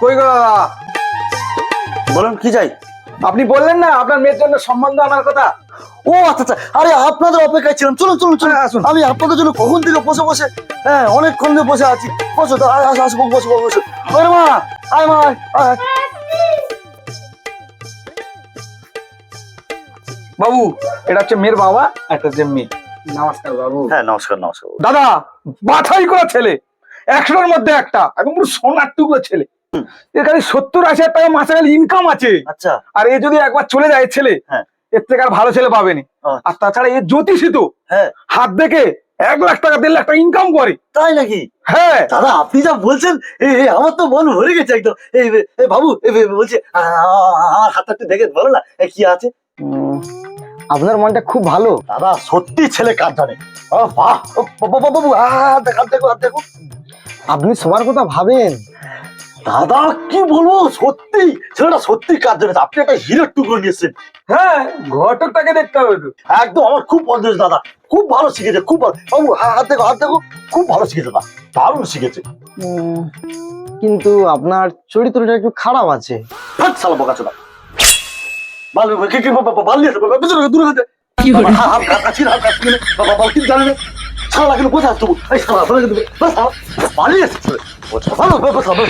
কই গো দাদা? বলুন কি চাই? আপনি বললেন না আপনার মেয়ের জন্য সম্বন্ধ আনার কথা। ও আচ্ছা আচ্ছা, আরে আপনাদের অপেক্ষায় ছিলাম, চলুন চলুন চলুন হ্যাঁ, আসুন। আমি আপনাদের জন্য কখন থেকে বসে বসে, হ্যাঁ অনেকক্ষণ ধরে বসে আছি। বসো তো, আসো বসো বসো বসো। ওরে মা, আয় মা আয়। বাবু, এটা হচ্ছে মেয়ের বাবা, একটা হচ্ছে মেয়ে। নমস্কার বাবু। হ্যাঁ নমস্কার নমস্কার। দাদা, বাছাই করা ছেলে, 100টার মধ্যে একটা, একদম পুরো সোনার টুকরো ছেলে। এখানে 70-80 হাজার টাকা মাসে ইনকাম আছে। আচ্ছা। আর এ যদি একবার চলে যায় ছেলে, হ্যাঁ। এর থেকে আর ভালো ছেলে পাবেনি। আচ্ছা। আর তাছাড়া এ জ্যোতিষী তো, হ্যাঁ। হাত দেখে 1 লাখ টাকা 1.5 লাখ টাকা ইনকাম করে। তাই নাকি? হ্যাঁ দাদা আপনি যা বলছেন, আমার তো মন ভরে গেছে একদম। এই বাবু, বলছি আমার হাতটা একটু দেখে বলো না কি আছে। আপনার মনটা খুব ভালো দাদা সত্যি ছেলে কাজ জানে। বাহ, বাবু হাত দেখো হাত দেখো। আপনি সবার কথা ভাবেন। দাদা কি বলবো, সত্যি ছেলেটা সত্যি কাজ জানে। আপনি একটা হিরের টুকরো নিয়েছেন। হ্যাঁ, ঘটকটাকে দেখতে হবে তো। একদম আমার খুব পছন্দ দাদা, খুব ভালো শিখেছে, খুব ভালো। বাবু হাত দেখো হাত দেখো, খুব ভালো শিখেছে দাদা, দারুণ শিখেছে। কিন্তু আপনার চরিত্রটা একটু খারাপ আছে। হাত শালা বোকাচোদা। ভালো ভালো নিয়েছে, দূরে হতে হাত কাছির হাত কাছি বাবা বাবা কি জানে না। শালা কিন্তু বোঝা তবু এই শালা বলে কিন্তু বাস পালিয়েছে ছেলে। ভালো বাবা শালা